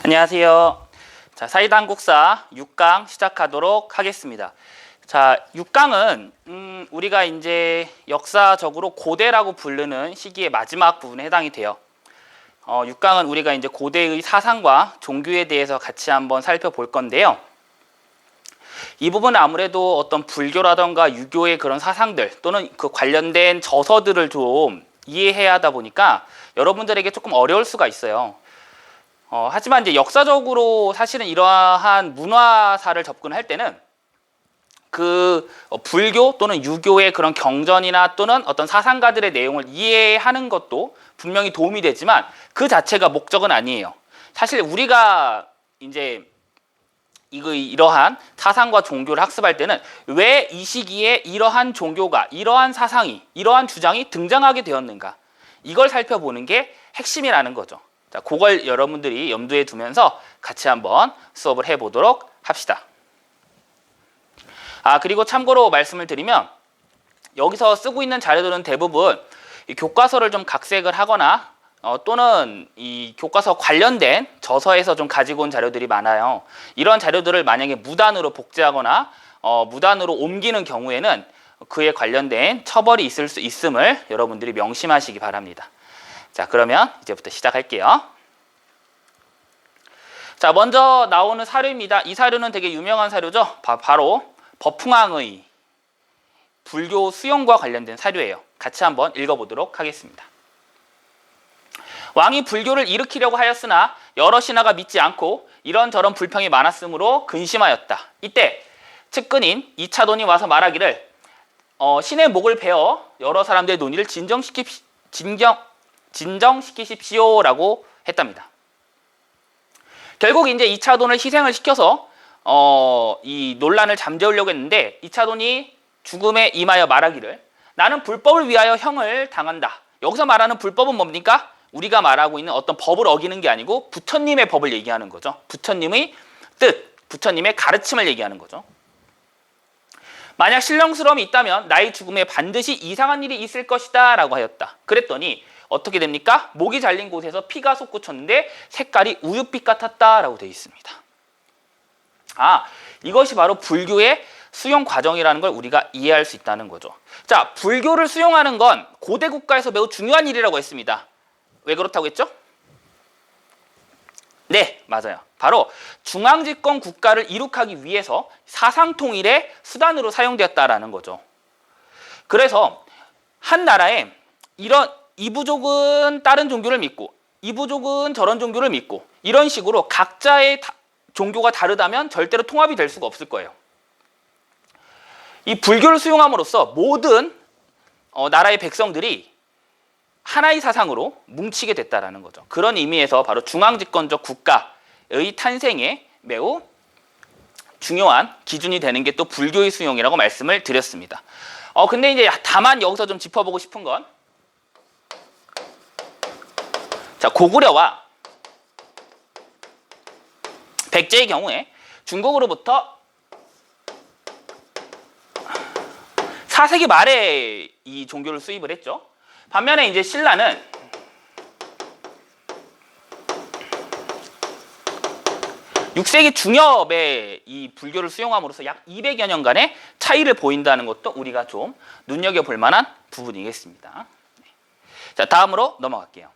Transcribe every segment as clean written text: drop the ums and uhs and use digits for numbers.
안녕하세요. 자, 사이다 한국사 6강 시작하도록 하겠습니다. 자, 6강은 우리가 이제 역사적으로 고대라고 부르는 시기의 마지막 부분에 해당이 돼요. 6강은 우리가 이제 고대의 사상과 종교에 대해서 같이 한번 살펴볼 건데요. 이 부분은 아무래도 어떤 불교라던가 유교의 그런 사상들 또는 그 관련된 저서들을 좀 이해해야 하다 보니까 여러분들에게 조금 어려울 수가 있어요. 하지만 이제 역사적으로 사실은 이러한 문화사를 접근할 때는 그 불교 또는 유교의 그런 경전이나 또는 어떤 사상가들의 내용을 이해하는 것도 분명히 도움이 되지만 그 자체가 목적은 아니에요. 사실 우리가 이제 이러한 사상과 종교를 학습할 때는 왜 이 시기에 이러한 종교가, 이러한 사상이, 이러한 주장이 등장하게 되었는가, 이걸 살펴보는 게 핵심이라는 거죠. 자, 그걸 여러분들이 염두에 두면서 같이 한번 수업을 해보도록 합시다. 그리고 참고로 말씀을 드리면 여기서 쓰고 있는 자료들은 대부분 이 교과서를 좀 각색을 하거나 또는 이 교과서 관련된 저서에서 좀 가지고 온 자료들이 많아요. 이런 자료들을 만약에 무단으로 복제하거나 무단으로 옮기는 경우에는 그에 관련된 처벌이 있을 수 있음을 여러분들이 명심하시기 바랍니다. 자, 그러면 이제부터 시작할게요. 자, 먼저 나오는 사료입니다. 이 사료는 되게 유명한 사료죠. 바로 법흥왕의 불교 수용과 관련된 사료예요. 같이 한번 읽어보도록 하겠습니다. 왕이 불교를 일으키려고 하였으나 여러 신하가 믿지 않고 이런저런 불평이 많았으므로 근심하였다. 이때 측근인 이차돈이 와서 말하기를 신의 목을 베어 여러 사람들의 논의를 진정시키십시오라고 했답니다. 결국 이제 이차돈을 희생을 시켜서 이 논란을 잠재우려고 했는데 이차돈이 죽음에 임하여 말하기를 나는 불법을 위하여 형을 당한다. 여기서 말하는 불법은 뭡니까? 우리가 말하고 있는 어떤 법을 어기는 게 아니고 부처님의 법을 얘기하는 거죠. 부처님의 뜻, 부처님의 가르침을 얘기하는 거죠. 만약 신령스러움이 있다면 나의 죽음에 반드시 이상한 일이 있을 것이다 라고 하였다. 그랬더니 어떻게 됩니까? 목이 잘린 곳에서 피가 솟구쳤는데 색깔이 우윳빛 같았다 라고 되어 있습니다. 이것이 바로 불교의 수용 과정이라는 걸 우리가 이해할 수 있다는 거죠. 자, 불교를 수용하는 건 고대 국가에서 매우 중요한 일이라고 했습니다. 왜 그렇다고 했죠? 네, 맞아요. 바로 중앙집권 국가를 이룩하기 위해서 사상통일의 수단으로 사용되었다라는 거죠. 그래서 한 나라에 이 부족은 다른 종교를 믿고 이 부족은 저런 종교를 믿고 이런 식으로 각자의 종교가 다르다면 절대로 통합이 될 수가 없을 거예요. 이 불교를 수용함으로써 모든 나라의 백성들이 하나의 사상으로 뭉치게 됐다라는 거죠. 그런 의미에서 바로 중앙집권적 국가의 탄생에 매우 중요한 기준이 되는 게 또 불교의 수용이라고 말씀을 드렸습니다. 근데 이제 다만 여기서 좀 짚어보고 싶은 건 자, 고구려와 백제의 경우에 중국으로부터 4세기 말에 이 종교를 수입을 했죠. 반면에 이제 신라는 (6세기) 중엽에 이 불교를 수용함으로써 약 200여 년간의 차이를 보인다는 것도 우리가 좀 눈여겨볼 만한 부분이겠습니다. 자, 다음으로 넘어갈게요.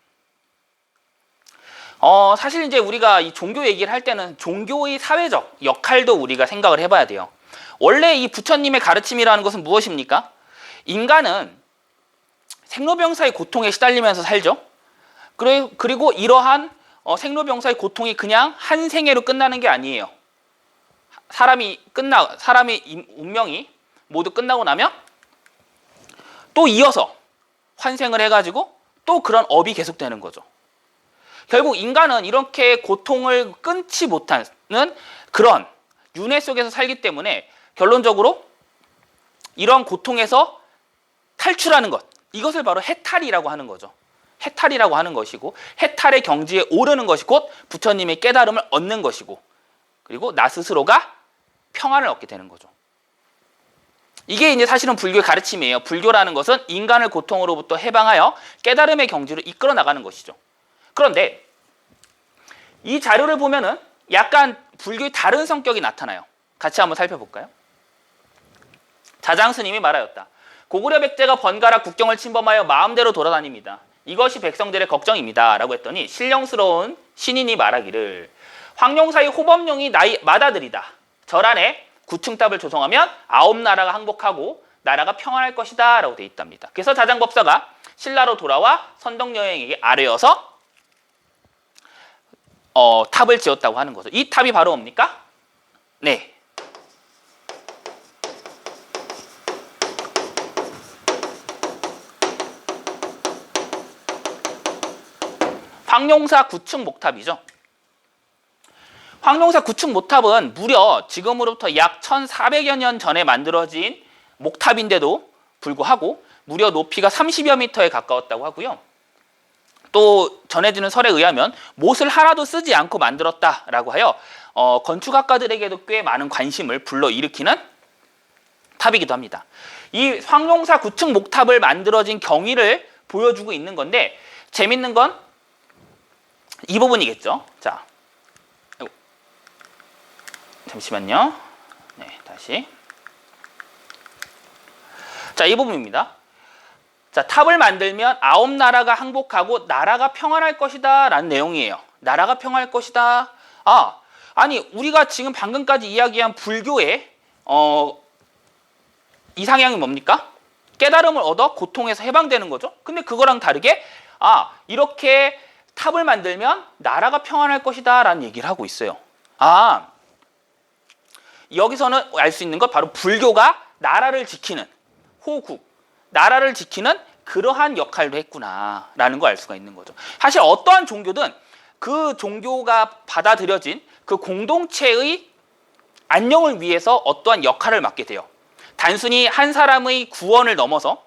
사실 이제 우리가 이 종교 얘기를 할 때는 종교의 사회적 역할도 우리가 생각을 해봐야 돼요. 원래 이 부처님의 가르침이라는 것은 무엇입니까? 인간은 생로병사의 고통에 시달리면서 살죠. 그리고 이러한 생로병사의 고통이 그냥 한 생애로 끝나는 게 아니에요. 사람의 운명이 모두 끝나고 나면 또 이어서 환생을 해가지고 또 그런 업이 계속되는 거죠. 결국 인간은 이렇게 고통을 끊지 못하는 그런 윤회 속에서 살기 때문에 결론적으로 이런 고통에서 탈출하는 것, 이것을 바로 해탈이라고 하는 거죠. 해탈이라고 하는 것이고 해탈의 경지에 오르는 것이 곧 부처님의 깨달음을 얻는 것이고 그리고 나 스스로가 평안을 얻게 되는 거죠. 이게 이제 사실은 불교의 가르침이에요. 불교라는 것은 인간을 고통으로부터 해방하여 깨달음의 경지로 이끌어 나가는 것이죠. 그런데 이 자료를 보면은 약간 불교의 다른 성격이 나타나요. 같이 한번 살펴볼까요? 자장스님이 말하였다. 고구려 백제가 번갈아 국경을 침범하여 마음대로 돌아다닙니다. 이것이 백성들의 걱정입니다. 라고 했더니 신령스러운 신인이 말하기를 황룡사의 호범룡이 맏아들이다. 절안에 구층탑을 조성하면 9나라가 항복하고 나라가 평안할 것이다. 라고 되어 있답니다. 그래서 자장법사가 신라로 돌아와 선덕여행에게 아뢰어서 탑을 지었다고 하는 거죠. 이 탑이 바로 뭡니까? 네. 황룡사 9층 목탑이죠. 황룡사 9층 목탑은 무려 지금으로부터 약 1400여 년 전에 만들어진 목탑인데도 불구하고 무려 높이가 30여 미터에 가까웠다고 하고요. 또 전해지는 설에 의하면 못을 하나도 쓰지 않고 만들었다라고 하여 건축학과들에게도 꽤 많은 관심을 불러일으키는 탑이기도 합니다. 이 황룡사 9층 목탑을 만들어진 경위를 보여주고 있는 건데 재밌는 건 이 부분이겠죠. 자, 잠시만요. 네, 다시. 자, 이 부분입니다. 자, 탑을 만들면 9나라가 항복하고 나라가 평안할 것이다 라는 내용이에요. 나라가 평안할 것이다. 아니 우리가 지금 방금까지 이야기한 불교의 이상향이 뭡니까? 깨달음을 얻어 고통에서 해방되는 거죠. 근데 그거랑 다르게 이렇게 탑을 만들면 나라가 평안할 것이다 라는 얘기를 하고 있어요. 여기서는 알 수 있는 것 바로 불교가 나라를 지키는 호국, 나라를 지키는 그러한 역할도 했구나 라는 걸 알 수가 있는 거죠. 사실 어떠한 종교든 그 종교가 받아들여진 그 공동체의 안녕을 위해서 어떠한 역할을 맡게 돼요. 단순히 한 사람의 구원을 넘어서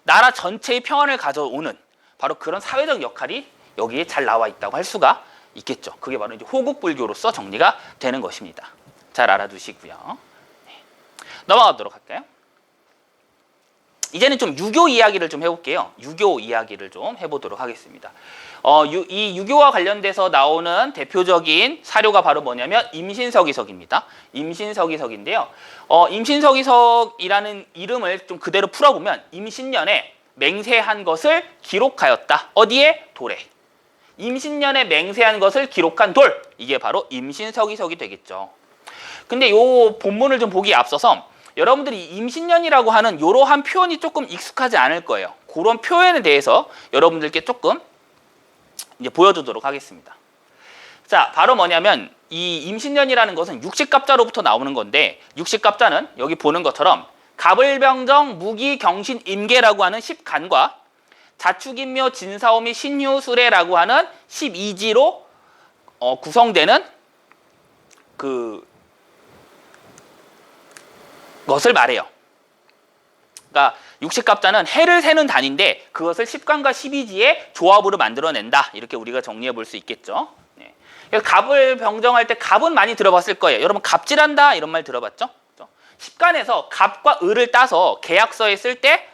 나라 전체의 평안을 가져오는 바로 그런 사회적 역할이 여기에 잘 나와 있다고 할 수가 있겠죠. 그게 바로 이제 호국불교로서 정리가 되는 것입니다. 잘 알아두시고요. 넘어가도록 할까요? 이제는 좀 유교 이야기를 좀 해볼게요. 유교 이야기를 좀 해보도록 하겠습니다. 이 유교와 관련돼서 나오는 대표적인 사료가 바로 뭐냐면 임신서기석입니다. 임신서기석인데요. 임신서기석이라는 이름을 좀 그대로 풀어보면 임신년에 맹세한 것을 기록하였다. 어디에? 돌에. 임신년에 맹세한 것을 기록한 돌. 이게 바로 임신서기석이 되겠죠. 근데 요 본문을 좀 보기에 앞서서 여러분들이 임신년이라고 하는 이러한 표현이 조금 익숙하지 않을 거예요. 그런 표현에 대해서 여러분들께 조금 이제 보여주도록 하겠습니다. 자, 바로 뭐냐면 이 임신년이라는 것은 육식갑자로부터 나오는 건데 육식갑자는 여기 보는 것처럼 갑을병정, 무기, 경신, 임계라고 하는 10간과 자축인묘, 진사오미, 신유수레라고 하는 12지로 구성되는 것을 말해요. 그러니까 육식갑자는 해를 세는 단위인데 그것을 10간과 12지의 조합으로 만들어낸다. 이렇게 우리가 정리해 볼 수 있겠죠. 네. 그래서 갑을 병정할 때 갑은 많이 들어봤을 거예요. 여러분 갑질한다 이런 말 들어봤죠? 10간에서 갑과 을을 따서 계약서에 쓸 때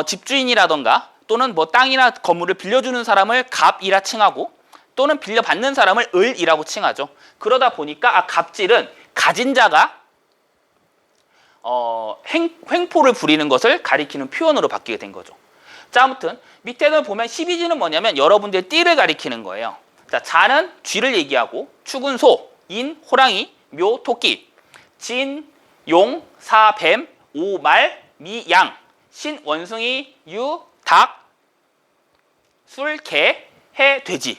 집주인이라던가 또는 뭐 땅이나 건물을 빌려주는 사람을 갑이라 칭하고 또는 빌려받는 사람을 을이라고 칭하죠. 그러다 보니까 갑질은 가진 자가 횡포를 부리는 것을 가리키는 표현으로 바뀌게 된 거죠. 자, 아무튼 밑에를 보면 12지는 뭐냐면 여러분들의 띠를 가리키는 거예요. 자, 자는 쥐를 얘기하고 축은 소, 인 호랑이, 묘 토끼, 진 용, 사 뱀, 오 말, 미 양, 신 원숭이, 유 닭, 술 개, 해 돼지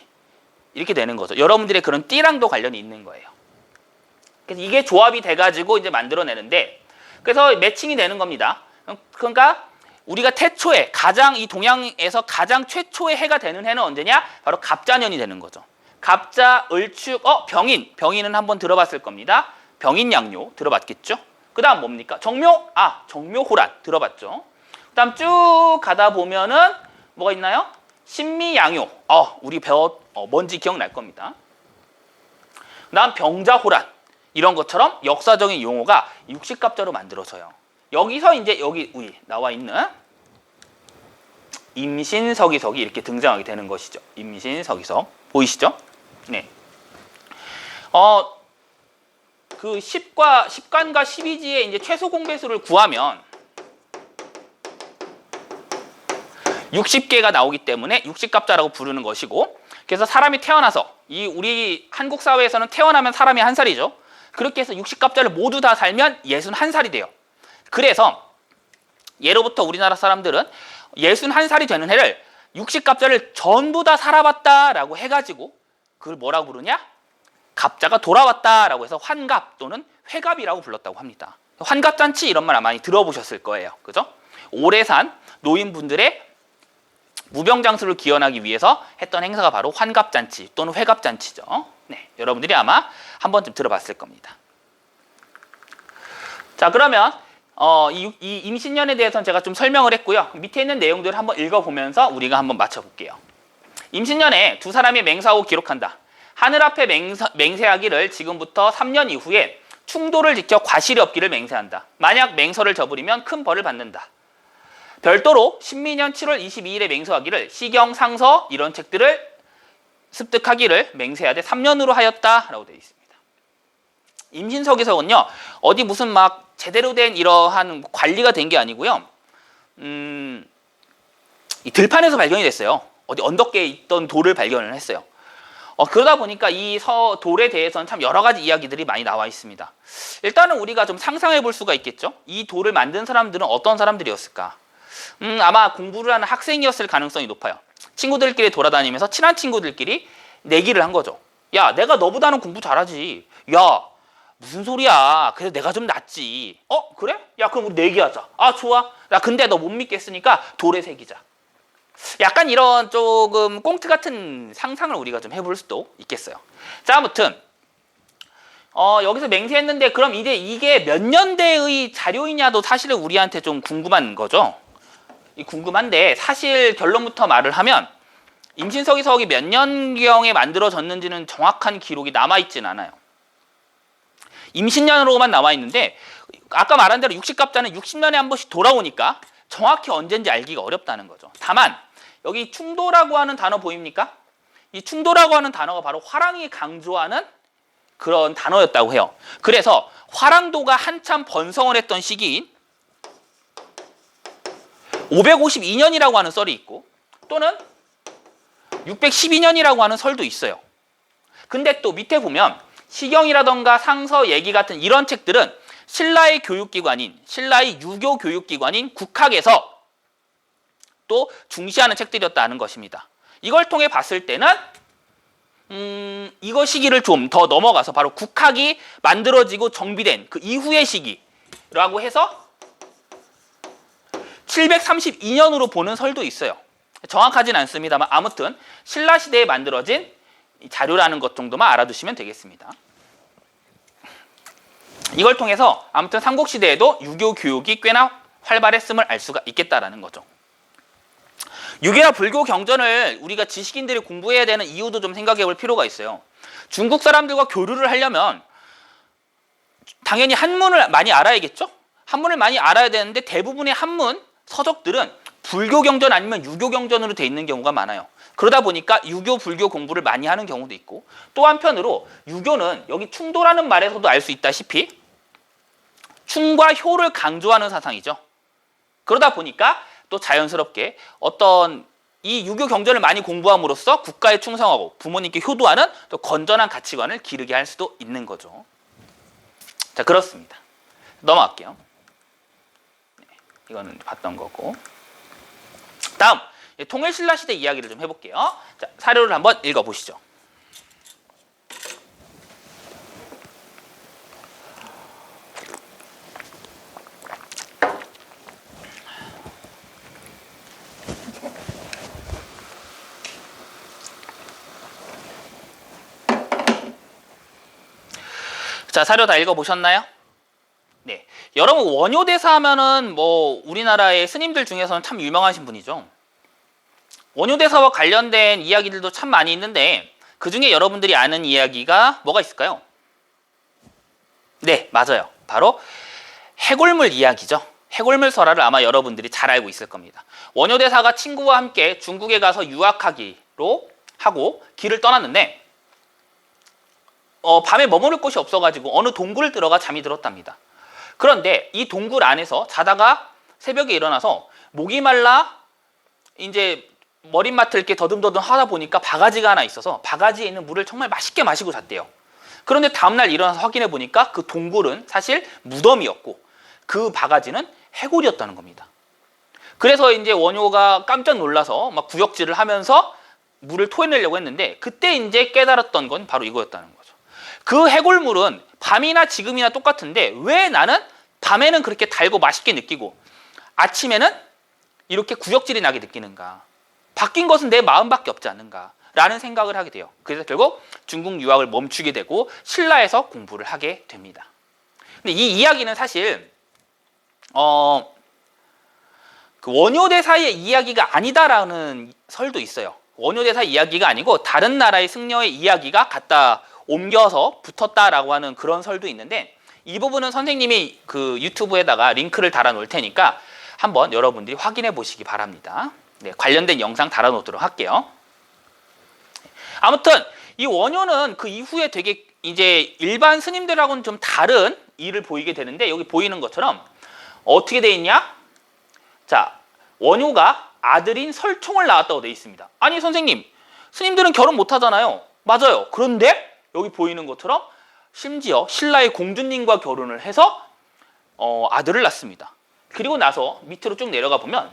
이렇게 되는 거죠. 여러분들의 그런 띠랑도 관련이 있는 거예요. 그래서 이게 조합이 돼가지고 이제 만들어내는데 그래서 매칭이 되는 겁니다. 그러니까 우리가 태초에 이 동양에서 가장 최초의 해가 되는 해는 언제냐? 바로 갑자년이 되는 거죠. 갑자, 을축, 병인은 한번 들어봤을 겁니다. 병인양요 들어봤겠죠? 그 다음 뭡니까? 정묘, 정묘호란 들어봤죠? 그 다음 쭉 가다 보면은 뭐가 있나요? 신미양요, 우리 뭔지 기억날 겁니다. 그 다음 병자호란 이런 것처럼 역사적인 용어가 육식갑자로 만들어져요. 여기서 이제 여기 나와 있는 임신서기석이 이렇게 등장하게 되는 것이죠. 임신서기석 보이시죠? 네. 그 10관과 12지의 이제 최소 공배수를 구하면 60개가 나오기 때문에 60갑자라고 부르는 것이고, 그래서 사람이 태어나서 우리 한국 사회에서는 태어나면 사람이 한 살이죠. 그렇게 해서 60갑자를 모두 다 살면 61살이 돼요. 그래서 예로부터 우리나라 사람들은 61살이 되는 해를 60갑자를 전부 다 살아봤다라고 해가지고 그걸 뭐라고 부르냐? 갑자가 돌아왔다라고 해서 환갑 또는 회갑이라고 불렀다고 합니다. 환갑잔치 이런 말 많이 들어보셨을 거예요. 그죠? 오래 산 노인분들의 무병장수를 기원하기 위해서 했던 행사가 바로 환갑잔치 또는 회갑잔치죠. 네, 여러분들이 아마 한 번쯤 들어봤을 겁니다. 자, 그러면 이 임신년에 대해서는 제가 좀 설명을 했고요. 밑에 있는 내용들을 한번 읽어보면서 우리가 한번 맞춰볼게요. 임신년에 두 사람이 맹세하고 기록한다. 하늘 앞에 맹세하기를 지금부터 3년 이후에 충도를 지켜 과실이 없기를 맹세한다. 만약 맹서를 저버리면 큰 벌을 받는다. 별도로 신민년 7월 22일에 맹서하기를 시경, 상서 이런 책들을 습득하기를 맹세하되 3년으로 하였다라고 되어 있습니다. 임신서기서는요, 어디 무슨 막 제대로 된 이러한 관리가 된 게 아니고요. 이 들판에서 발견이 됐어요. 어디 언덕계에 있던 돌을 발견을 했어요. 그러다 보니까 이 돌에 대해서는 참 여러 가지 이야기들이 많이 나와 있습니다. 일단은 우리가 좀 상상해 볼 수가 있겠죠. 이 돌을 만든 사람들은 어떤 사람들이었을까? 아마 공부를 하는 학생이었을 가능성이 높아요. 친구들끼리 돌아다니면서 친한 친구들끼리 내기를 한 거죠. 야, 내가 너보다는 공부 잘하지. 야, 무슨 소리야. 그래서 내가 좀 낫지. 그래? 야, 그럼 우리 내기하자. 아, 좋아. 야, 근데 너 못 믿겠으니까 돌에 새기자. 약간 이런 조금 꽁트 같은 상상을 우리가 좀 해볼 수도 있겠어요. 자, 아무튼 여기서 맹세했는데 그럼 이게 몇 년대의 자료이냐도 사실은 우리한테 좀 궁금한 거죠. 궁금한데 사실 결론부터 말을 하면 임신서기서기 몇 년경에 만들어졌는지는 정확한 기록이 남아있진 않아요. 임신년으로만 나와 있는데 아까 말한 대로 60갑자는 60년에 한 번씩 돌아오니까 정확히 언젠지 알기가 어렵다는 거죠. 다만 여기 충도라고 하는 단어 보입니까? 이 충도라고 하는 단어가 바로 화랑이 강조하는 그런 단어였다고 해요. 그래서 화랑도가 한참 번성을 했던 시기인 552년이라고 하는 썰이 있고 또는 612년이라고 하는 설도 있어요. 근데 또 밑에 보면 시경이라던가 상서 얘기 같은 이런 책들은 신라의 교육기관인, 신라의 유교 교육기관인 국학에서 또 중시하는 책들이었다는 것입니다. 이걸 통해 봤을 때는 이거 시기를 좀 더 넘어가서 바로 국학이 만들어지고 정비된 그 이후의 시기라고 해서 732년으로 보는 설도 있어요. 정확하진 않습니다만 아무튼 신라시대에 만들어진 자료라는 것 정도만 알아두시면 되겠습니다. 이걸 통해서 아무튼 삼국시대에도 유교 교육이 꽤나 활발했음을 알 수가 있겠다라는 거죠. 유교나 불교 경전을 우리가 지식인들이 공부해야 되는 이유도 좀 생각해 볼 필요가 있어요. 중국 사람들과 교류를 하려면 당연히 한문을 많이 알아야겠죠? 한문을 많이 알아야 되는데 대부분의 한문 서적들은 불교 경전 아니면 유교 경전으로 돼 있는 경우가 많아요. 그러다 보니까 유교, 불교 공부를 많이 하는 경우도 있고 또 한편으로 유교는 여기 충도라는 말에서도 알 수 있다시피 충과 효를 강조하는 사상이죠. 그러다 보니까 또 자연스럽게 어떤 이 유교 경전을 많이 공부함으로써 국가에 충성하고 부모님께 효도하는 또 건전한 가치관을 기르게 할 수도 있는 거죠. 자, 그렇습니다. 넘어갈게요. 네, 이거는 봤던 거고. 다음 통일신라 시대 이야기를 좀 해볼게요. 자, 사료를 한번 읽어보시죠. 자, 사료 다 읽어보셨나요? 네. 여러분, 원효대사 하면은 뭐 우리나라의 스님들 중에서는 참 유명하신 분이죠. 원효대사와 관련된 이야기들도 참 많이 있는데 그 중에 여러분들이 아는 이야기가 뭐가 있을까요? 네, 맞아요. 바로 해골물 이야기죠. 해골물 설화를 아마 여러분들이 잘 알고 있을 겁니다. 원효대사가 친구와 함께 중국에 가서 유학하기로 하고 길을 떠났는데 밤에 머무를 곳이 없어가지고 어느 동굴을 들어가 잠이 들었답니다. 그런데 이 동굴 안에서 자다가 새벽에 일어나서 목이 말라 이제 머릿맡을 이렇게 더듬더듬 하다 보니까 바가지가 하나 있어서 바가지에 있는 물을 정말 맛있게 마시고 잤대요. 그런데 다음날 일어나서 확인해 보니까 그 동굴은 사실 무덤이었고 그 바가지는 해골이었다는 겁니다. 그래서 이제 원효가 깜짝 놀라서 막 구역질을 하면서 물을 토해내려고 했는데 그때 이제 깨달았던 건 바로 이거였다는 거죠. 그 해골물은 밤이나 지금이나 똑같은데 왜 나는 밤에는 그렇게 달고 맛있게 느끼고 아침에는 이렇게 구역질이 나게 느끼는가? 바뀐 것은 내 마음밖에 없지 않는가? 라는 생각을 하게 돼요. 그래서 결국 중국 유학을 멈추게 되고 신라에서 공부를 하게 됩니다. 근데 이 이야기는 사실 그 원효대사의 이야기가 아니다라는 설도 있어요. 원효대사 이야기가 아니고 다른 나라의 승려의 이야기가 갖다 옮겨서 붙었다라고 하는 그런 설도 있는데 이 부분은 선생님이 그 유튜브에다가 링크를 달아 놓을 테니까 한번 여러분들이 확인해 보시기 바랍니다. 네, 관련된 영상 달아 놓도록 할게요. 아무튼 이 원효는 그 이후에 되게 이제 일반 스님들하고는 좀 다른 일을 보이게 되는데 여기 보이는 것처럼 어떻게 돼 있냐? 자, 원효가 아들인 설총을 낳았다고 돼 있습니다. 아니 선생님, 스님들은 결혼 못 하잖아요. 맞아요. 그런데 여기 보이는 것처럼 심지어 신라의 공주님과 결혼을 해서 아들을 낳습니다. 그리고 나서 밑으로 쭉 내려가 보면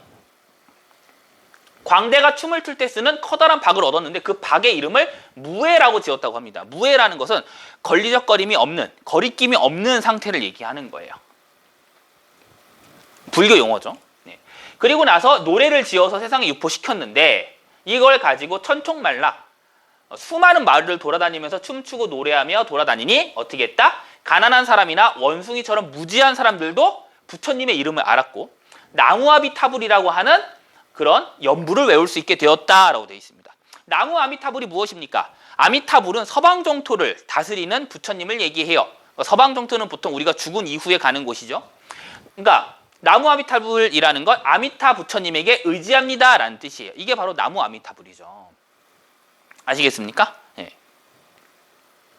광대가 춤을 출 때 쓰는 커다란 박을 얻었는데 그 박의 이름을 무예라고 지었다고 합니다. 무예라는 것은 걸리적거림이 없는, 거리낌이 없는 상태를 얘기하는 거예요. 불교 용어죠. 네. 그리고 나서 노래를 지어서 세상에 유포시켰는데 이걸 가지고 천총말라 수많은 마을을 돌아다니면서 춤추고 노래하며 돌아다니니 어떻게 했다? 가난한 사람이나 원숭이처럼 무지한 사람들도 부처님의 이름을 알았고 나무아비타불이라고 하는 그런 연부를 외울 수 있게 되었다라고 되어 있습니다. 나무 아미타불이 무엇입니까? 아미타불은 서방 정토를 다스리는 부처님을 얘기해요. 서방 정토는 보통 우리가 죽은 이후에 가는 곳이죠. 그러니까 나무 아미타불이라는 건 아미타 부처님에게 의지합니다라는 뜻이에요. 이게 바로 나무 아미타불이죠. 아시겠습니까? 네.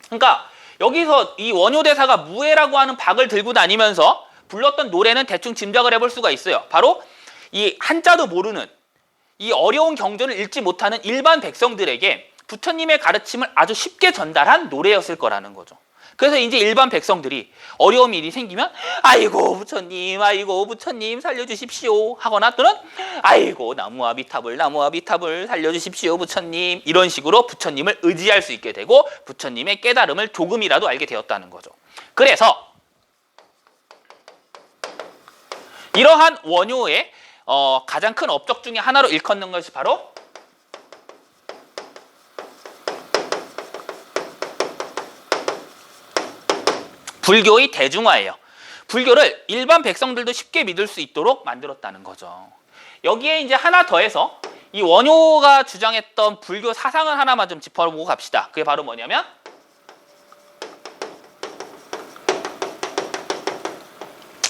그러니까 여기서 이 원효대사가 무예라고 하는 박을 들고 다니면서 불렀던 노래는 대충 짐작을 해볼 수가 있어요. 바로 이 한자도 모르는 이 어려운 경전을 읽지 못하는 일반 백성들에게 부처님의 가르침을 아주 쉽게 전달한 노래였을 거라는 거죠. 그래서 이제 일반 백성들이 어려운 일이 생기면 아이고 부처님 살려주십시오 하거나 또는 아이고 나무아비타불 살려주십시오 부처님 이런 식으로 부처님을 의지할 수 있게 되고 부처님의 깨달음을 조금이라도 알게 되었다는 거죠. 그래서 이러한 원효의 가장 큰 업적 중에 하나로 일컫는 것이 바로 불교의 대중화예요. 불교를 일반 백성들도 쉽게 믿을 수 있도록 만들었다는 거죠. 여기에 이제 하나 더해서 이 원효가 주장했던 불교 사상을 하나만 좀 짚어보고 갑시다. 그게 바로 뭐냐면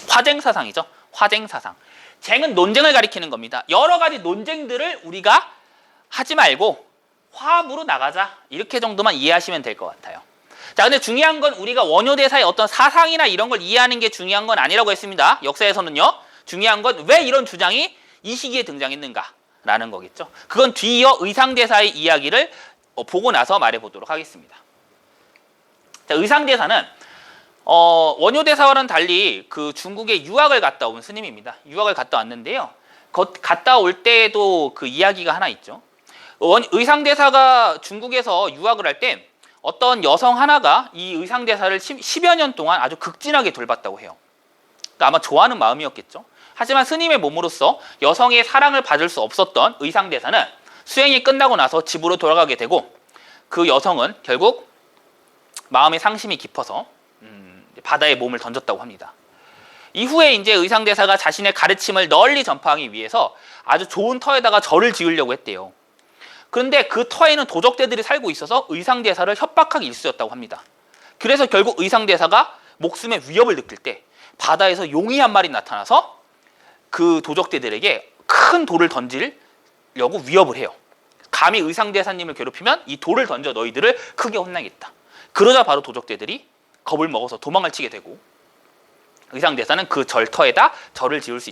화쟁사상이죠. 화쟁사상. 쟁은 논쟁을 가리키는 겁니다. 여러 가지 논쟁들을 우리가 하지 말고 화합으로 나가자. 이렇게 정도만 이해하시면 될 것 같아요. 자, 근데 중요한 건 우리가 원효대사의 어떤 사상이나 이런 걸 이해하는 게 중요한 건 아니라고 했습니다. 역사에서는요. 중요한 건 왜 이런 주장이 이 시기에 등장했는가라는 거겠죠. 그건 뒤이어 의상대사의 이야기를 보고 나서 말해보도록 하겠습니다. 자, 의상대사는 원효대사와는 달리 그 중국에 유학을 갔다 온 스님입니다. 유학을 갔다 왔는데요. 갔다 올 때에도 그 이야기가 하나 있죠. 의상대사가 중국에서 유학을 할 때 어떤 여성 하나가 이 의상대사를 10여 년 동안 아주 극진하게 돌봤다고 해요. 그러니까 아마 좋아하는 마음이었겠죠. 하지만 스님의 몸으로서 여성의 사랑을 받을 수 없었던 의상대사는 수행이 끝나고 나서 집으로 돌아가게 되고 그 여성은 결국 마음의 상심이 깊어서 바다에 몸을 던졌다고 합니다. 이후에 이제 의상대사가 자신의 가르침을 널리 전파하기 위해서 아주 좋은 터에다가 절을 지으려고 했대요. 그런데 그 터에는 도적대들이 살고 있어서 의상대사를 협박하기 일쑤였다고 합니다. 그래서 결국 의상대사가 목숨의 위협을 느낄 때 바다에서 용이 한 마리 나타나서 그 도적대들에게 큰 돌을 던지려고 위협을 해요. 감히 의상대사님을 괴롭히면 이 돌을 던져 너희들을 크게 혼나겠다. 그러자 바로 도적대들이 겁을 먹어서 도망을 치게 되고 의상대사는 그 절터에다 절을 지을 수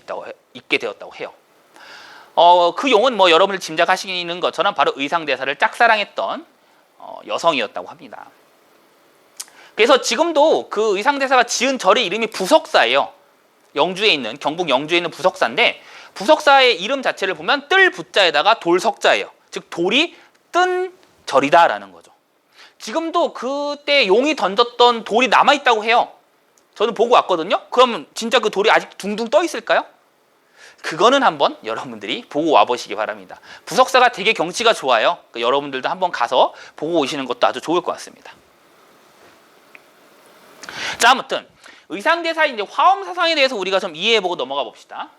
있게 되었다고 해요. 그 용은 뭐 여러분들 짐작하시는 것처럼 바로 의상대사를 짝사랑했던 여성이었다고 합니다. 그래서 지금도 그 의상대사가 지은 절의 이름이 부석사예요. 영주에 있는, 경북 영주에 있는 부석사인데, 부석사의 이름 자체를 보면 뜰 부자에다가 돌석자예요. 즉 돌이 뜬 절이다라는 거죠. 지금도 그때 용이 던졌던 돌이 남아있다고 해요. 저는 보고 왔거든요. 그럼 진짜 그 돌이 아직 둥둥 떠 있을까요? 그거는 한번 여러분들이 보고 와보시기 바랍니다. 부석사가 되게 경치가 좋아요. 그러니까 여러분들도 한번 가서 보고 오시는 것도 아주 좋을 것 같습니다. 자, 아무튼 의상대사의 이제 화엄사상에 대해서 우리가 좀 이해해보고 넘어가 봅시다.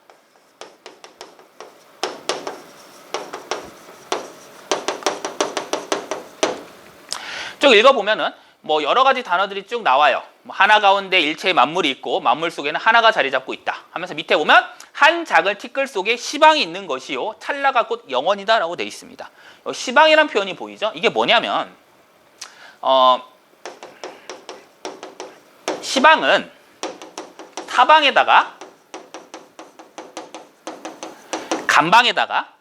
쭉 읽어보면은 뭐 여러 가지 단어들이 쭉 나와요. 뭐 하나 가운데 일체의 만물이 있고 만물 속에는 하나가 자리 잡고 있다 하면서 밑에 보면 한 작은 티끌 속에 시방이 있는 것이요 찰나가 곧 영원이다 라고 되어 있습니다. 시방이란 표현이 보이죠? 이게 뭐냐면 시방은 타방에다가 간방에다가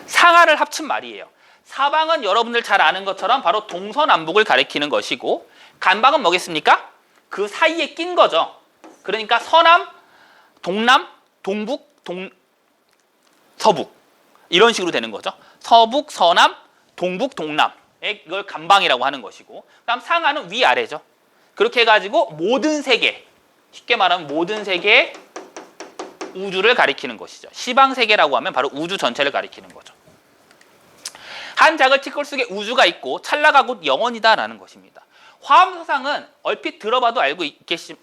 상하를 합친 말이에요. 사방은 여러분들 잘 아는 것처럼 바로 동서남북을 가리키는 것이고, 간방은 뭐겠습니까? 그 사이에 낀 거죠. 그러니까 서남, 동남, 동북, 서북 이런 식으로 되는 거죠. 서북, 서남, 동북, 동남 이걸 간방이라고 하는 것이고, 그다음 상하는 위아래죠. 그렇게 해가지고 모든 세계, 쉽게 말하면 모든 세계 우주를 가리키는 것이죠. 시방세계라고 하면 바로 우주 전체를 가리키는 거죠. 한 작은 티끌 속에 우주가 있고 찰나가 곧 영원이다라는 것입니다. 화엄사상은 얼핏 들어봐도 알고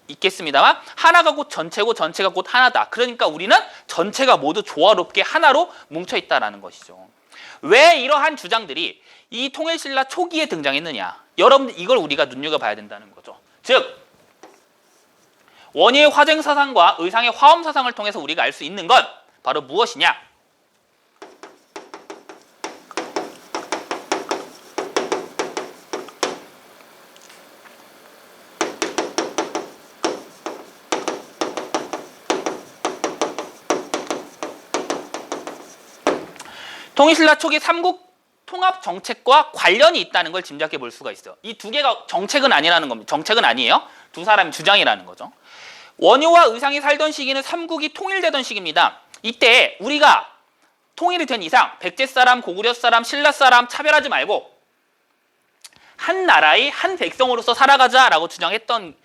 있겠습니다만 하나가 곧 전체고 전체가 곧 하나다. 그러니까 우리는 전체가 모두 조화롭게 하나로 뭉쳐있다라는 것이죠. 왜 이러한 주장들이 이 통일신라 초기에 등장했느냐. 여러분들 이걸 우리가 눈여겨봐야 된다는 거죠. 즉 원희의 화쟁사상과 의상의 화엄사상을 통해서 우리가 알 수 있는 건 바로 무엇이냐. 통일신라 초기 삼국 통합 정책과 관련이 있다는 걸 짐작해 볼 수가 있어요. 이 두 개가 정책은 아니라는 겁니다. 정책은 아니에요. 두 사람의 주장이라는 거죠. 원효와 의상이 살던 시기는 삼국이 통일되던 시기입니다. 이때 우리가 통일이 된 이상 백제 사람, 고구려 사람, 신라 사람 차별하지 말고 한 나라의 한 백성으로서 살아가자라고 주장했던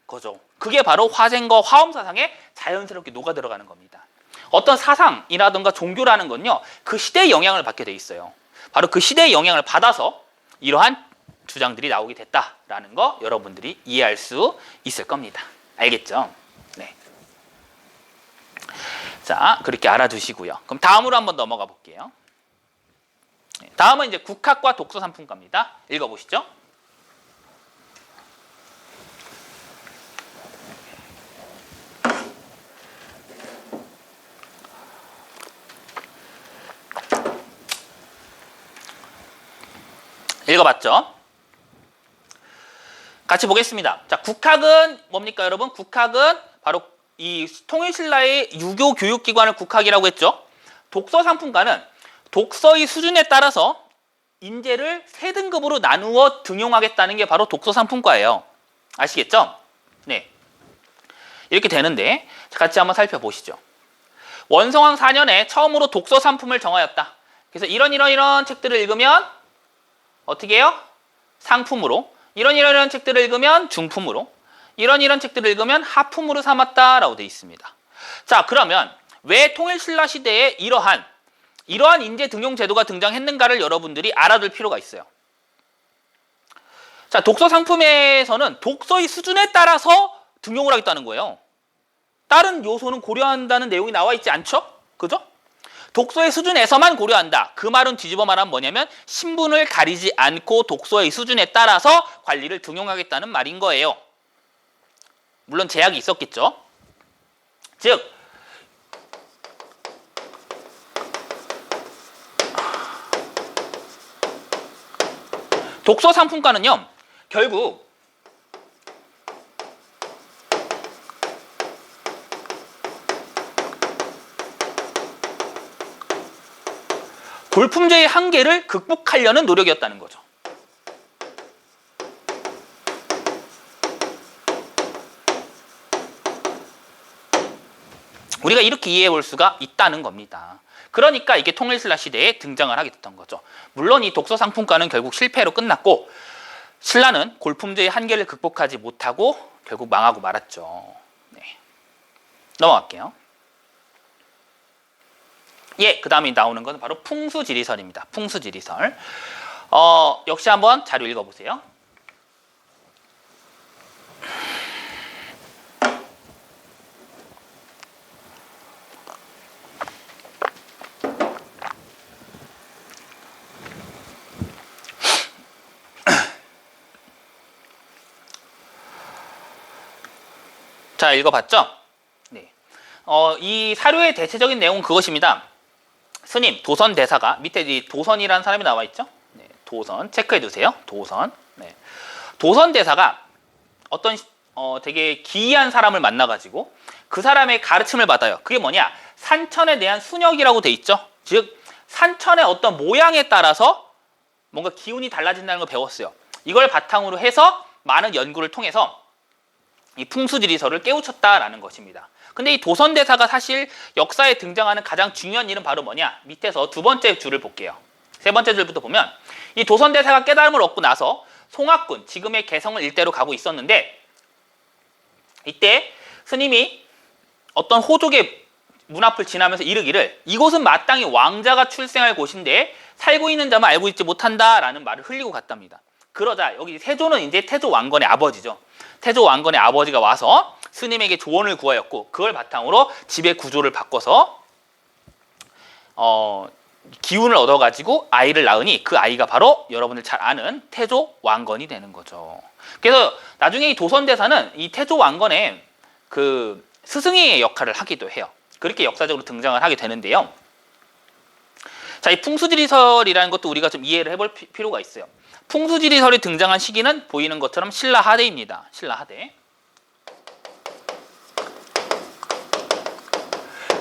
거죠. 그게 바로 화쟁과 화엄사상에 자연스럽게 녹아들어가는 겁니다. 어떤 사상이라든가 종교라는 건요, 그 시대의 영향을 받게 돼 있어요. 바로 그 시대의 영향을 받아서 이러한 주장들이 나오게 됐다라는 거 여러분들이 이해할 수 있을 겁니다. 알겠죠? 네. 자, 그렇게 알아두시고요. 그럼 다음으로 한번 넘어가 볼게요. 다음은 이제 국학과 독서 상품과입니다. 읽어보시죠. 읽어봤죠? 같이 보겠습니다. 자, 국학은 뭡니까, 여러분? 국학은 바로 이 통일신라의 유교 교육기관을 국학이라고 했죠. 독서 상품과는 독서의 수준에 따라서 인재를 세 등급으로 나누어 등용하겠다는 게 바로 독서 상품과예요. 아시겠죠? 네. 이렇게 되는데 같이 한번 살펴보시죠. 원성왕 4년에 처음으로 독서 상품을 정하였다. 그래서 이런 책들을 읽으면 어떻게 해요? 상품으로. 이런 책들을 읽으면 중품으로. 이런 책들을 읽으면 하품으로 삼았다라고 되어 있습니다. 자, 그러면 왜 통일신라 시대에 이러한 인재 등용 제도가 등장했는가를 여러분들이 알아둘 필요가 있어요. 자, 독서 상품에서는 독서의 수준에 따라서 등용을 하겠다는 거예요. 다른 요소는 고려한다는 내용이 나와 있지 않죠? 그죠? 독서의 수준에서만 고려한다. 그 말은 뒤집어 말하면 뭐냐면 신분을 가리지 않고 독서의 수준에 따라서 관리를 등용하겠다는 말인 거예요. 물론 제약이 있었겠죠. 즉 독서 상품가는요, 결국 골품제의 한계를 극복하려는 노력이었다는 거죠. 우리가 이렇게 이해해 볼 수가 있다는 겁니다. 그러니까 이게 통일신라 시대에 등장을 하게 됐던 거죠. 물론 이 독서 상품가는 결국 실패로 끝났고 신라는 골품제의 한계를 극복하지 못하고 결국 망하고 말았죠. 네. 넘어갈게요. 예, 그 다음에 나오는 것은 바로 풍수지리설입니다. 풍수지리설. 역시 한번 자료 읽어보세요. 자, 읽어봤죠? 네. 이 사료의 대체적인 내용은 그것입니다. 스님, 도선 대사가 밑에 이 도선이라는 사람이 나와 있죠? 네, 도선 체크해 두세요. 도선. 네. 도선 대사가 어떤 되게 기이한 사람을 만나가지고 그 사람의 가르침을 받아요. 그게 뭐냐? 산천에 대한 순역이라고 돼 있죠. 즉 산천의 어떤 모양에 따라서 뭔가 기운이 달라진다는 걸 배웠어요. 이걸 바탕으로 해서 많은 연구를 통해서 이 풍수지리설을 깨우쳤다라는 것입니다. 근데 이 도선대사가 사실 역사에 등장하는 가장 중요한 일은 바로 뭐냐? 밑에서 두 번째 줄을 볼게요. 세 번째 줄부터 보면 이 도선대사가 깨달음을 얻고 나서 송악군, 지금의 개성을 일대로 가고 있었는데 이때 스님이 어떤 호족의 문 앞을 지나면서 이르기를 이곳은 마땅히 왕자가 출생할 곳인데 살고 있는 자만 알고 있지 못한다라는 말을 흘리고 갔답니다. 그러자 여기 태조는 이제 태조 왕건의 아버지죠. 태조 왕건의 아버지가 와서 스님에게 조언을 구하였고 그걸 바탕으로 집의 구조를 바꿔서 기운을 얻어가지고 아이를 낳으니 그 아이가 바로 여러분들 잘 아는 태조 왕건이 되는 거죠. 그래서 나중에 이 도선대사는 이 태조 왕건의 그 스승의 역할을 하기도 해요. 그렇게 역사적으로 등장을 하게 되는데요. 자, 이 풍수지리설이라는 것도 우리가 좀 이해를 해볼 필요가 있어요. 풍수지리설이 등장한 시기는 보이는 것처럼 신라하대입니다. 신라하대.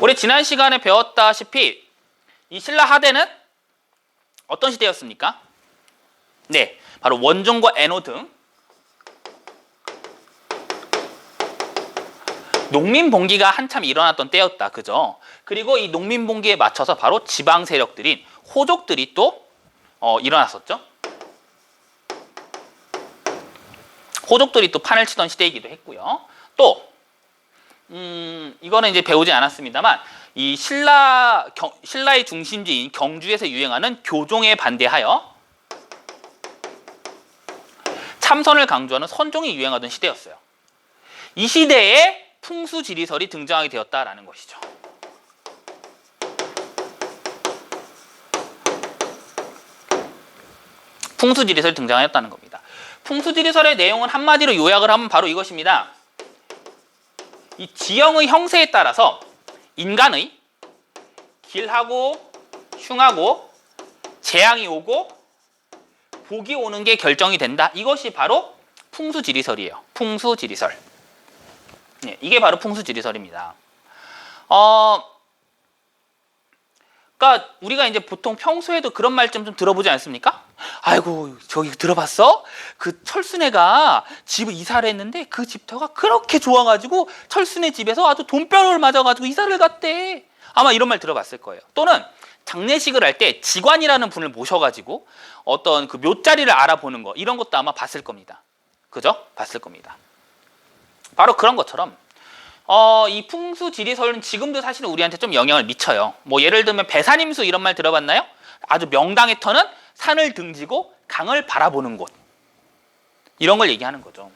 우리 지난 시간에 배웠다시피 이 신라하대는 어떤 시대였습니까? 네, 바로 원종과 애노 등 농민봉기가 한참 일어났던 때였다. 그죠? 그리고 이 농민봉기에 맞춰서 바로 지방 세력들인 호족들이 또 일어났었죠. 호족들이 또 판을 치던 시대이기도 했고요. 또 이거는 이제 배우지 않았습니다만 이 신라의 중심지인 경주에서 유행하는 교종에 반대하여 참선을 강조하는 선종이 유행하던 시대였어요. 이 시대에 풍수지리설이 등장하게 되었다라는 것이죠. 풍수지리설이 등장하였다는 겁니다. 풍수지리설의 내용은 한마디로 요약을 하면 바로 이것입니다. 이 지형의 형세에 따라서 인간의 길하고 흉하고 재앙이 오고 복이 오는 게 결정이 된다. 이것이 바로 풍수지리설이에요. 풍수지리설. 네, 이게 바로 풍수지리설입니다. 그러니까 우리가 이제 보통 평소에도 그런 말 좀 들어보지 않습니까? 아이고 저기 들어봤어? 그 철순애가 집을 이사를 했는데 그 집터가 그렇게 좋아가지고 철순애 집에서 아주 돈벼락을 맞아가지고 이사를 갔대. 아마 이런 말 들어봤을 거예요. 또는 장례식을 할 때 직관이라는 분을 모셔가지고 어떤 그 묘자리를 알아보는 거 이런 것도 아마 봤을 겁니다. 그죠? 봤을 겁니다. 바로 그런 것처럼 이 풍수지리설은 지금도 사실은 우리한테 좀 영향을 미쳐요. 뭐 예를 들면 배산임수 이런 말 들어봤나요? 아주 명당의 터는 산을 등지고 강을 바라보는 곳. 이런 걸 얘기하는 거죠.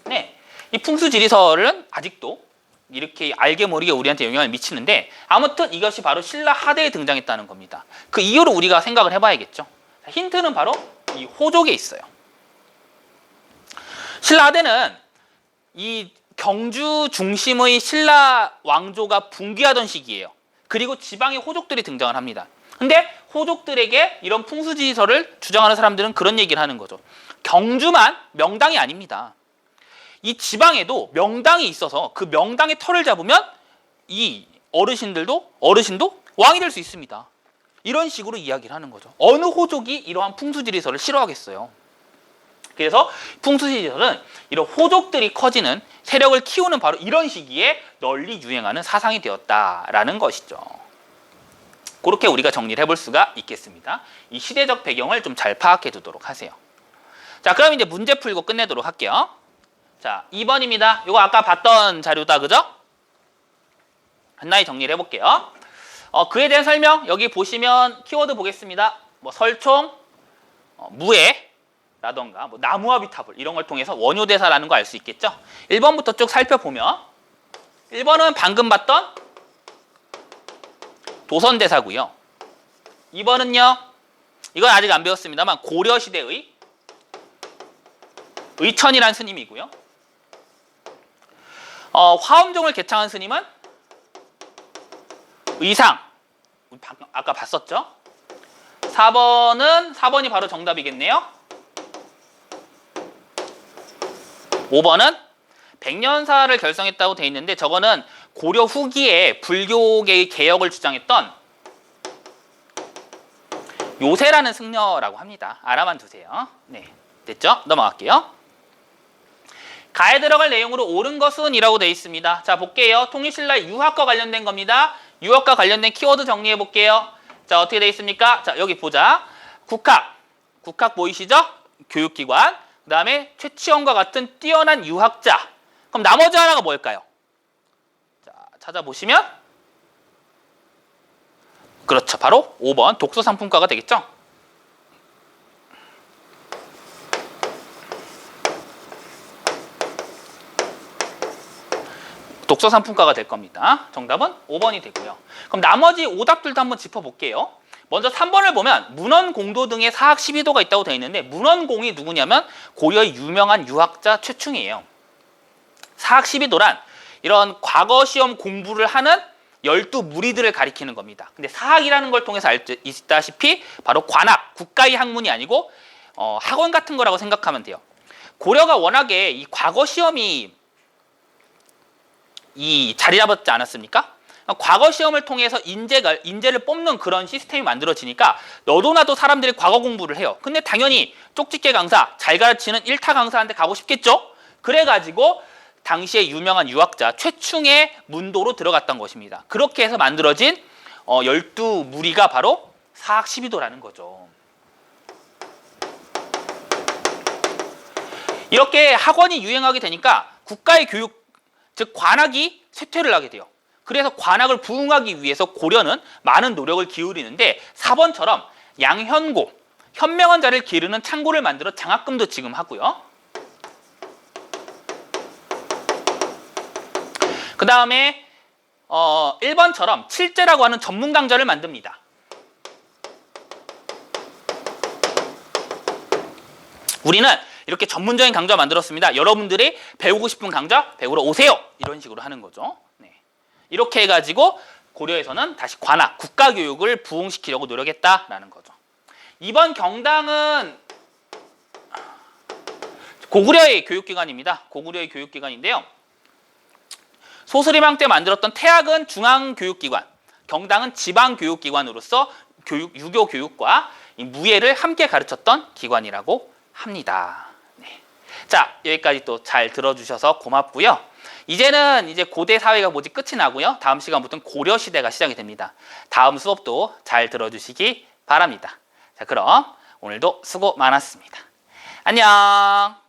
네, 이 풍수지리설은 아직도 이렇게 알게 모르게 우리한테 영향을 미치는데 아무튼 이것이 바로 신라하대에 등장했다는 겁니다. 그 이유로 우리가 생각을 해봐야겠죠. 힌트는 바로 이 호족에 있어요. 신라하대는 이 경주 중심의 신라 왕조가 붕괴하던 시기예요. 그리고 지방의 호족들이 등장을 합니다. 근데 호족들에게 이런 풍수지리서를 주장하는 사람들은 그런 얘기를 하는 거죠. 경주만 명당이 아닙니다. 이 지방에도 명당이 있어서 그 명당의 털을 잡으면 이 어르신도 왕이 될 수 있습니다. 이런 식으로 이야기를 하는 거죠. 어느 호족이 이러한 풍수지리서를 싫어하겠어요. 그래서 풍수지리서는 이런 호족들이 커지는 세력을 키우는 바로 이런 시기에 널리 유행하는 사상이 되었다라는 것이죠. 그렇게 우리가 정리를 해볼 수가 있겠습니다. 이 시대적 배경을 좀 잘 파악해 두도록 하세요. 자, 그럼 이제 문제 풀고 끝내도록 할게요. 자, 2번입니다. 이거 아까 봤던 자료다, 그죠? 한나이 정리를 해볼게요. 그에 대한 설명 여기 보시면 키워드 보겠습니다. 뭐 설총, 무해라던가 뭐 나무와 비타불 이런 걸 통해서 원효대사라는 거 알 수 있겠죠? 1번부터 쭉 살펴보면 1번은 방금 봤던 도선대사고요. 2번은요. 이건 아직 안 배웠습니다만 고려시대의 의천이라는 스님이고요. 화엄종을 개창한 스님은 의상. 아까 봤었죠? 4번이 바로 정답이겠네요. 5번은 백년사를 결성했다고 돼 있는데 저거는 고려 후기에 불교계의 개혁을 주장했던 요세라는 승려라고 합니다. 알아만 두세요. 네, 됐죠? 넘어갈게요. 가에 들어갈 내용으로 옳은 것은 이라고 돼 있습니다. 자, 볼게요. 통일신라의 유학과 관련된 겁니다. 유학과 관련된 키워드 정리해 볼게요. 자, 어떻게 돼 있습니까? 자, 여기 보자. 국학 보이시죠? 교육기관. 그 다음에 최치원과 같은 뛰어난 유학자. 그럼 나머지 하나가 뭘까요? 자, 찾아보시면 그렇죠. 바로 5번 독서상품과가 되겠죠? 독서상품과가 될 겁니다. 정답은 5번이 되고요. 그럼 나머지 오답들도 한번 짚어볼게요. 먼저 3번을 보면 문헌공도 등의 사학 12도가 있다고 되어 있는데 문헌공이 누구냐면 고려의 유명한 유학자 최충이에요. 사학 12도란 이런 과거 시험 공부를 하는 12무리들을 가리키는 겁니다. 근데 사학이라는 걸 통해서 알 수 있다시피 바로 관학, 국가의 학문이 아니고 학원 같은 거라고 생각하면 돼요. 고려가 워낙에 이 과거 시험이 자리 잡았지 않았습니까? 과거 시험을 통해서 인재를 뽑는 그런 시스템이 만들어지니까 너도 나도 사람들이 과거 공부를 해요. 근데 당연히 쪽집게 강사, 잘 가르치는 1타 강사한테 가고 싶겠죠? 그래가지고 당시에 유명한 유학자 최충의 문도로 들어갔던 것입니다. 그렇게 해서 만들어진 12무리가 바로 사학 12도라는 거죠. 이렇게 학원이 유행하게 되니까 국가의 교육, 즉 관학이 쇠퇴를 하게 돼요. 그래서 관학을 부흥하기 위해서 고려는 많은 노력을 기울이는데 4번처럼 양현고, 현명한 자를 기르는 창고를 만들어 장학금도 지금 하고요. 그 다음에 1번처럼 칠제라고 하는 전문 강좌를 만듭니다. 우리는 이렇게 전문적인 강좌 만들었습니다. 여러분들이 배우고 싶은 강좌 배우러 오세요. 이런 식으로 하는 거죠. 네. 이렇게 해가지고 고려에서는 다시 관학, 국가교육을 부흥시키려고 노력했다라는 거죠. 이번 경당은 고구려의 교육기관입니다. 고구려의 교육기관인데요. 소수리망 때 만들었던 태학은 중앙교육기관, 경당은 지방교육기관으로서 유교 교육과 무예를 함께 가르쳤던 기관이라고 합니다. 네. 자, 여기까지 또 잘 들어주셔서 고맙고요. 이제는 이제 고대 사회가 모두 끝이 나고요. 다음 시간부터는 고려 시대가 시작이 됩니다. 다음 수업도 잘 들어주시기 바랍니다. 자, 그럼 오늘도 수고 많았습니다. 안녕.